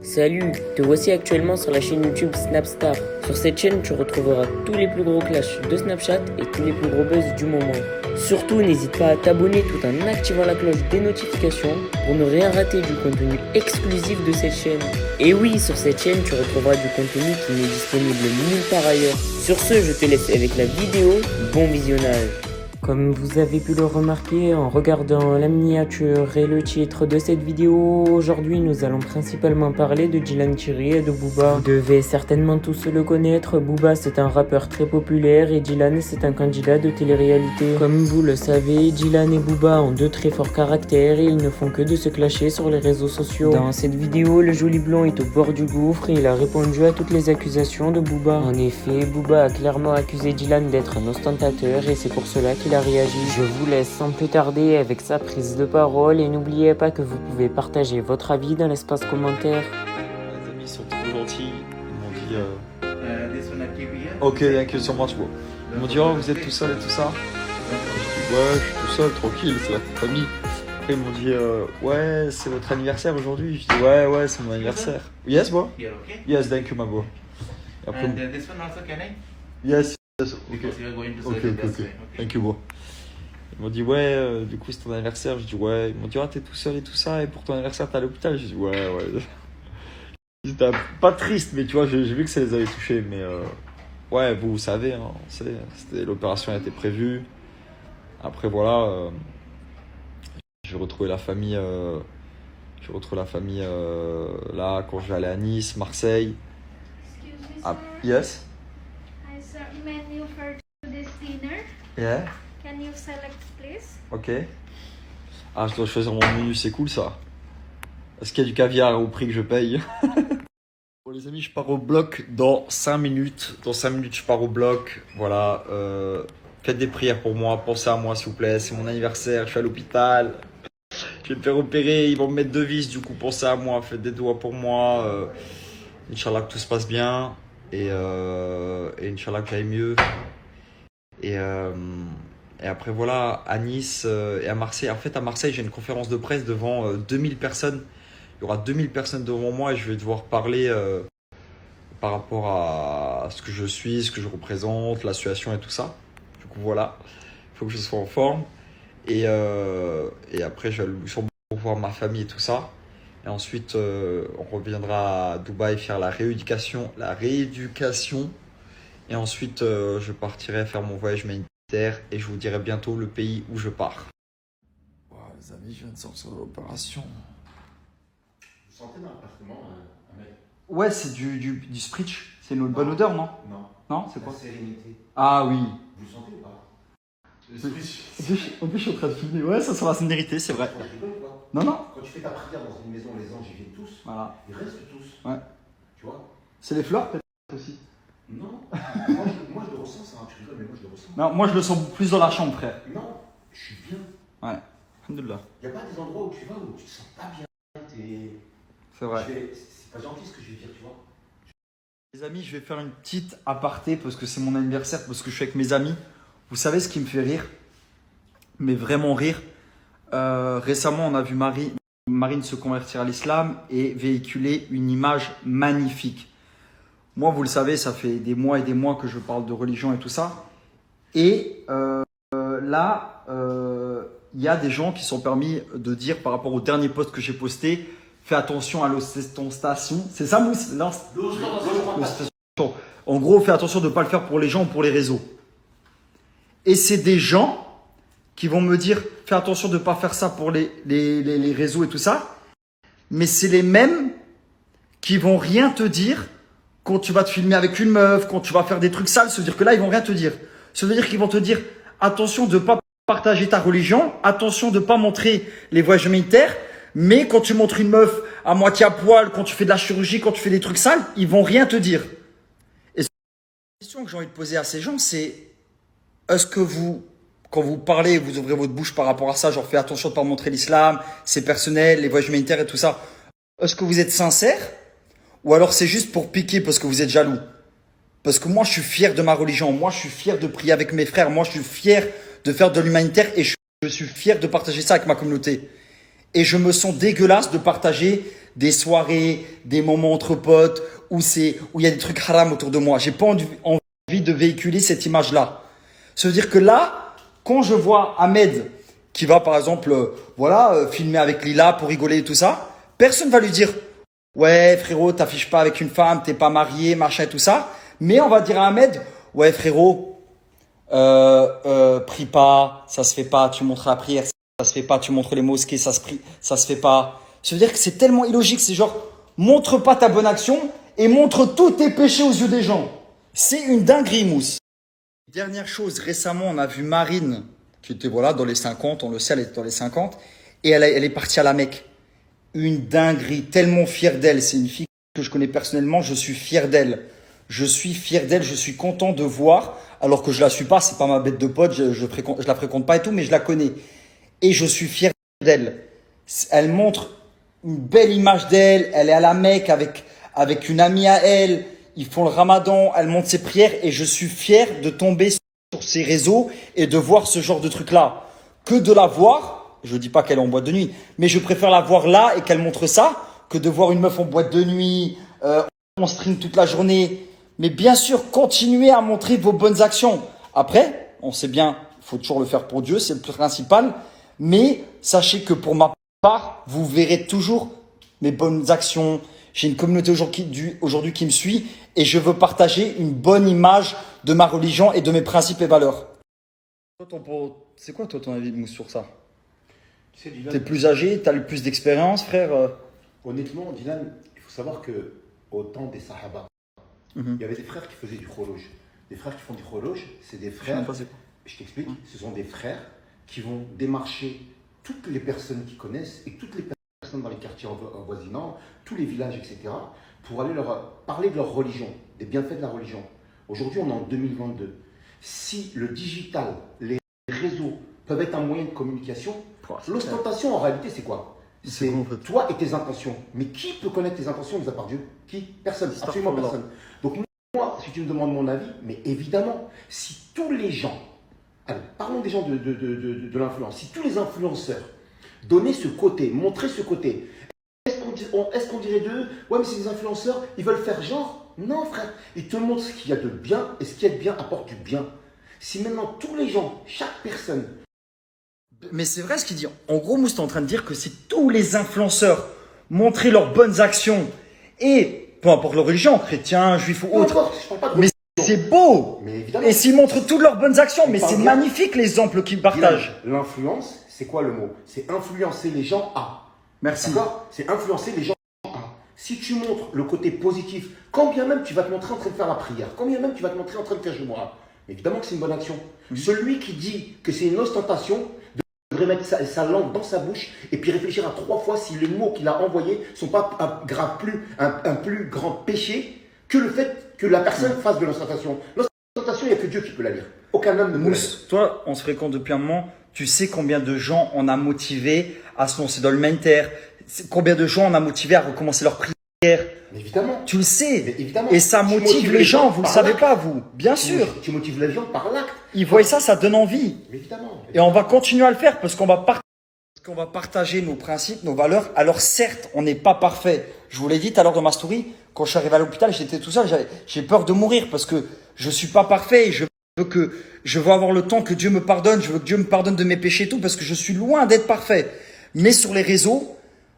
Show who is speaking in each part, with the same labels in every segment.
Speaker 1: Salut, te voici actuellement sur la chaîne YouTube Snapstar. Sur cette chaîne, tu retrouveras tous les plus gros clashs de Snapchat et tous les plus gros buzz du moment. Surtout, n'hésite pas à t'abonner tout en activant la cloche des notifications pour ne rien rater du contenu exclusif de cette chaîne. Et oui, sur cette chaîne, tu retrouveras du contenu qui n'est disponible nulle part ailleurs. Sur ce, je te laisse avec la vidéo. Bon visionnage. Comme vous avez pu le remarquer en regardant la miniature et le titre de cette vidéo, aujourd'hui nous allons principalement parler de Dylan Thierry et de Booba. Vous devez certainement tous le connaître, Booba c'est un rappeur très populaire et Dylan c'est un candidat de télé-réalité. Comme vous le savez, Dylan et Booba ont deux très forts caractères et ils ne font que de se clasher sur les réseaux sociaux. Dans cette vidéo, le joli blond est au bord du gouffre et il a répondu à toutes les accusations de Booba. En effet, Booba a clairement accusé Dylan d'être un ostentateur et c'est pour cela qu'il a réagi. Je vous laisse sans plus tarder avec sa prise de parole et n'oubliez pas que vous pouvez partager votre avis dans l'espace commentaire.
Speaker 2: Les amis sont trop gentils, ils m'ont dit
Speaker 3: This one at KBS?
Speaker 2: ok, thank you so much bro. Ils m'ont dit oh vous êtes tout seul et tout ça. J'ai dit ouais je suis tout seul, tranquille, c'est la famille. Après ils m'ont dit ouais c'est votre anniversaire aujourd'hui. Je dis ouais c'est mon anniversaire. Yes bro?
Speaker 3: Here, okay?
Speaker 2: Yes thank you my bro. Et après,
Speaker 3: And this one also, can I?
Speaker 2: yes ok.
Speaker 3: Because you are going to
Speaker 2: Ok,
Speaker 3: serve
Speaker 2: ok,
Speaker 3: it this
Speaker 2: ok.
Speaker 3: way. Okay.
Speaker 2: Thank you, bro. Ils m'ont dit, ouais, du coup, c'est ton anniversaire. Je dis, ouais. Ils m'ont dit, ah, t'es tout seul et tout ça. Et pour ton anniversaire, t'es à l'hôpital. Je dis, ouais. J'étais pas triste, mais tu vois, j'ai vu que ça les avait touchés. Mais ouais, vous savez, hein, l'opération a été prévue. Après, voilà, j'ai retrouvé la famille. Là, quand je vais aller à Nice, Marseille.
Speaker 4: Excuse me,
Speaker 2: Ah,
Speaker 4: sir.
Speaker 2: yes?
Speaker 4: I saw menu for this dinner.
Speaker 2: Yeah?
Speaker 4: Can you select, please?
Speaker 2: Ok. Ah, je dois choisir mon menu, c'est cool ça. Est-ce qu'il y a du caviar au prix que je paye? Bon les amis, je pars au bloc dans 5 minutes. Dans 5 minutes, je pars au bloc. Voilà. Faites des prières pour moi, pensez à moi s'il vous plaît. C'est mon anniversaire, je suis à l'hôpital. Je vais me faire opérer, ils vont me mettre 2 vis. Du coup, pensez à moi, faites des doigts pour moi. Inch'Allah que tout se passe bien. Et Inch'Allah que j'aille mieux. Et après voilà, à Nice et à Marseille. En fait, à Marseille, j'ai une conférence de presse devant 2000 personnes. Il y aura 2000 personnes devant moi et je vais devoir parler par rapport à ce que je suis, ce que je représente, la situation et tout ça. Du coup, voilà, il faut que je sois en forme. Et après, je vais sûrement voir ma famille et tout ça. Et ensuite, on reviendra à Dubaï faire la rééducation. Et ensuite, je partirai faire mon voyage humanitaire et je vous dirai bientôt le pays où je pars. Wow, les amis, je viens de sortir de l'opération.
Speaker 5: Vous sentez dans l'appartement un mec?
Speaker 2: Ouais, c'est du Spritch. C'est une bonne odeur, non?
Speaker 5: Non.
Speaker 2: Non, c'est quoi?
Speaker 5: La sérénité.
Speaker 2: Ah oui.
Speaker 5: Vous le sentez ou pas?
Speaker 2: En plus, je suis en train de filmer. Ouais, ça sent la sénérité, c'est vrai.
Speaker 5: Quand je rigole ou pas?
Speaker 2: Non, non.
Speaker 5: Quand tu fais ta prière dans une maison, les anges ils viennent tous.
Speaker 2: Voilà.
Speaker 5: Ils restent tous.
Speaker 2: Ouais.
Speaker 5: Tu vois?
Speaker 2: C'est les fleurs, peut-être aussi.
Speaker 5: Non. moi je le ressens ça. Tu rigoles, mais moi je le ressens.
Speaker 2: Non, moi, je le sens plus dans la chambre, frère.
Speaker 5: Non. Je suis bien.
Speaker 2: Ouais. Alhamdoulilah.
Speaker 5: Il n'y a pas des endroits où tu vas où tu te sens pas bien.
Speaker 2: C'est vrai.
Speaker 5: C'est pas gentil ce que je vais dire, tu vois.
Speaker 2: Les amis, je vais faire une petite aparté parce que c'est mon anniversaire, parce que je suis avec mes amis. Vous savez ce qui me fait rire? Mais vraiment rire. Récemment, on a vu Marine se convertir à l'islam et véhiculer une image magnifique. Moi, vous le savez, ça fait des mois et des mois que je parle de religion et tout ça. Et là, il y a des gens qui sont permis de dire par rapport au dernier post que j'ai posté, fais attention à l'ostentation. C'est ça, Mousse? L'ostentation. En gros, fais attention de ne pas le faire pour les gens ou pour les réseaux. Et c'est des gens qui vont me dire, fais attention de ne pas faire ça pour les réseaux et tout ça. Mais c'est les mêmes qui vont rien te dire quand tu vas te filmer avec une meuf, quand tu vas faire des trucs sales. Se dire que là, ils vont rien te dire. Ça veut dire qu'ils vont te dire, attention de ne pas partager ta religion, attention de ne pas montrer les voyages humanitaires. Mais quand tu montres une meuf à moitié à poil, quand tu fais de la chirurgie, quand tu fais des trucs sales, ils vont rien te dire. Et la question que j'ai envie de poser à ces gens, c'est est-ce que vous, quand vous parlez, vous ouvrez votre bouche par rapport à ça, genre fais attention de ne pas montrer l'islam, c'est personnel, les voyages humanitaires et tout ça, est-ce que vous êtes sincère ou alors c'est juste pour piquer parce que vous êtes jaloux? Parce que moi, je suis fier de ma religion, moi, je suis fier de prier avec mes frères, moi, je suis fier de faire de l'humanitaire et je suis fier de partager ça avec ma communauté. Et je me sens dégueulasse de partager des soirées, des moments entre potes, où il y a des trucs haram autour de moi. J'ai pas envie de véhiculer cette image-là. Ça veut dire que là, quand je vois Ahmed qui va par exemple, filmer avec Lila pour rigoler et tout ça, personne va lui dire « Ouais frérot, t'affiches pas avec une femme, t'es pas marié, machin et tout ça. » Mais on va dire à Ahmed « Ouais frérot, prie pas, ça se fait pas, tu montres la prière, ça se fait pas, tu montres les mosquées, ça se fait pas. » Ça veut dire que c'est tellement illogique, c'est genre « Montre pas ta bonne action et montre tous tes péchés aux yeux des gens. » C'est une dinguerie, Mousse. Dernière chose, récemment, on a vu Marine, qui était dans les 50, on le sait, elle était dans les 50, et elle est partie à la Mecque. Une dinguerie, tellement fière d'elle. C'est une fille que je connais personnellement, je suis fier d'elle. Je suis fier d'elle, je suis content de voir, alors que je la suis pas, c'est pas ma bête de pote, je la fréquente pas et tout, mais je la connais. Et je suis fier d'elle. Elle montre une belle image d'elle, elle est à la Mecque avec une amie à elle, ils font le ramadan, elle monte ses prières et je suis fier de tomber sur ses réseaux et de voir ce genre de truc-là. Que de la voir, je dis pas qu'elle est en boîte de nuit, mais je préfère la voir là et qu'elle montre ça que de voir une meuf en boîte de nuit, en stream toute la journée. Mais bien sûr, continuez à montrer vos bonnes actions. Après, on sait bien, il faut toujours le faire pour Dieu, c'est le principal. Mais sachez que pour ma part, vous verrez toujours mes bonnes actions. J'ai une communauté aujourd'hui qui me suit et je veux partager une bonne image de ma religion et de mes principes et valeurs. C'est quoi toi ton avis, Mousse, sur ça?
Speaker 5: Tu sais, Dylan,
Speaker 2: T'es plus âgé, t'as le plus d'expérience, frère.
Speaker 5: honnêtement, Dylan, il faut savoir que au temps des Sahaba, il y avait des frères qui faisaient du kholoj. Des frères qui font du kholoj, c'est des frères. Je t'explique, ce sont des frères qui vont démarcher toutes les personnes qu'ils connaissent et toutes les personnes dans les quartiers avoisinants, tous les villages, etc., pour aller leur parler de leur religion, des bienfaits de la religion. Aujourd'hui, on est en 2022. Si le digital, les réseaux peuvent être un moyen de communication, l'ostentation en réalité, c'est quoi? C'est toi et tes intentions. Mais qui peut connaître tes intentions mis à part Dieu? Qui? Personne, absolument personne. Donc moi, si tu me demandes mon avis, mais évidemment, si tous les gens, allez, parlons des gens de l'influence, si tous les influenceurs donnaient ce côté, montraient ce côté, est-ce qu'on dirait d'eux, ouais mais c'est des influenceurs, ils veulent faire genre? Non frère, ils te montrent ce qu'il y a de bien et ce qu'il y a de bien apporte du bien. Si maintenant tous les gens, chaque personne...
Speaker 2: Mais c'est vrai ce qu'il dit. En gros, Mousse, t'es en train de dire que si tous les influenceurs montraient leurs bonnes actions et, peu importe leur religion, chrétien, juif ou autre, mais c'est beau.
Speaker 5: Mais évidemment.
Speaker 2: Et s'ils montrent toutes leurs bonnes actions, mais c'est magnifique l'exemple qu'ils partagent.
Speaker 5: L'influence, c'est quoi le mot? C'est influencer les gens à.
Speaker 2: Merci.
Speaker 5: D'accord? C'est influencer les gens à. Si tu montres le côté positif, quand bien même tu vas te montrer en train de faire la prière, quand bien même tu vas te montrer en train de faire Jumu'ah, évidemment que c'est une bonne action. Celui qui dit que c'est une ostentation, devrait mettre sa langue dans sa bouche et puis réfléchir à 3 fois si les mots qu'il a envoyés ne sont pas un plus grand péché que le fait que la personne fasse de l'ostentation. L'ostentation, il n'y a que Dieu qui peut la lire. Aucun homme ne peut la lire.
Speaker 2: Mousse, toi, on se fréquente depuis un moment. Tu sais combien de gens on a motivé à se lancer dans le humanitaire. Combien de gens on a motivé à recommencer leur prière.
Speaker 5: Mais évidemment.
Speaker 2: Tu le sais.
Speaker 5: Mais évidemment.
Speaker 2: Et ça motive les gens, vous ne le savez pas, vous. Bien sûr.
Speaker 5: Tu motives les gens par l'acte.
Speaker 2: Ils voient ça, ça donne envie.
Speaker 5: Mais évidemment.
Speaker 2: Et on va continuer à le faire parce qu'on va partager nos principes, nos valeurs. Alors certes, on n'est pas parfait. Je vous l'ai dit tout à l'heure dans ma story, quand je suis arrivé à l'hôpital, j'étais tout seul, j'ai peur de mourir parce que je suis pas parfait et je veux avoir le temps que Dieu me pardonne, je veux que Dieu me pardonne de mes péchés et tout parce que je suis loin d'être parfait. Mais sur les réseaux,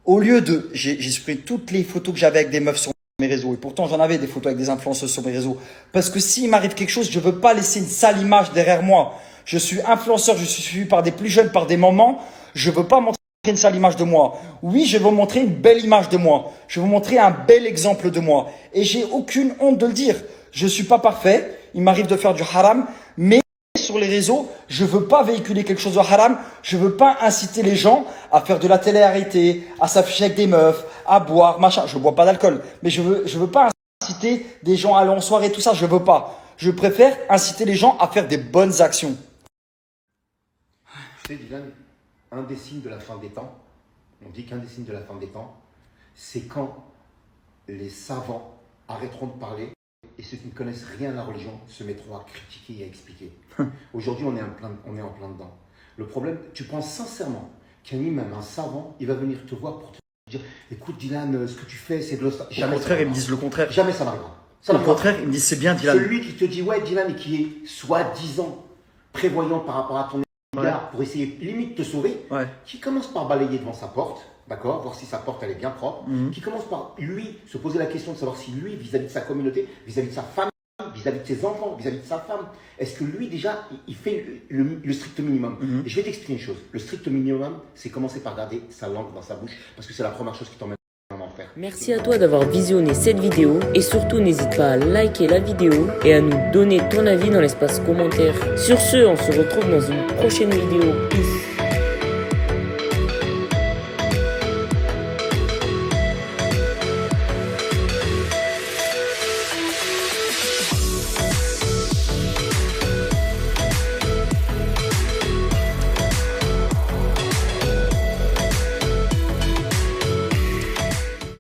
Speaker 2: au lieu de... J'ai supprimé toutes les photos que j'avais avec des meufs sur mes réseaux. Et pourtant, j'en avais des photos avec des influenceuses sur mes réseaux. Parce que s'il m'arrive quelque chose, je veux pas laisser une sale image derrière moi. Je suis influenceur, je suis suivi par des plus jeunes, par des mamans. Je veux pas montrer une sale image de moi. Oui, je veux montrer une belle image de moi. Je veux montrer un bel exemple de moi. Et j'ai aucune honte de le dire. Je suis pas parfait. Il m'arrive de faire du haram. Mais sur les réseaux, je veux pas véhiculer quelque chose de haram. Je veux pas inciter les gens à faire de la télé-réalité, à s'afficher avec des meufs, à boire, machin. Je bois pas d'alcool. Mais je veux pas inciter des gens à aller en soirée, tout ça. Je veux pas. Je préfère inciter les gens à faire des bonnes actions.
Speaker 5: Tu sais, Dylan, un des signes de la fin des temps, on dit qu'un des signes de la fin des temps, c'est quand les savants arrêteront de parler et ceux qui ne connaissent rien à la religion se mettront à critiquer et à expliquer. Aujourd'hui, on est en plein dedans. Le problème, tu penses sincèrement qu'un imam, un savant, il va venir te voir pour te dire, écoute Dylan, ce que tu fais, c'est de l'ostar.
Speaker 2: Au contraire, ils me disent le contraire.
Speaker 5: Jamais ça n'arrivera.
Speaker 2: Au contraire, ils me disent c'est bien Dylan.
Speaker 5: Celui qui te dit ouais Dylan et qui est soi-disant prévoyant par rapport à ton égard pour essayer limite de te sauver, qui commence par balayer devant sa porte, d'accord, voir si sa porte elle est bien propre, qui commence par lui se poser la question de savoir si lui vis-à-vis de sa communauté, vis-à-vis de sa femme, vis-à-vis de ses enfants, vis-à-vis de sa femme, est-ce que lui déjà il fait le strict minimum. Et je vais t'expliquer une chose, le strict minimum c'est commencer par garder sa langue dans sa bouche parce que c'est la première chose qui t'emmène en enfer.
Speaker 1: Merci à toi d'avoir visionné cette vidéo et surtout n'hésite pas à liker la vidéo et à nous donner ton avis dans l'espace commentaire. Sur ce, on se retrouve dans une prochaine vidéo. Peace.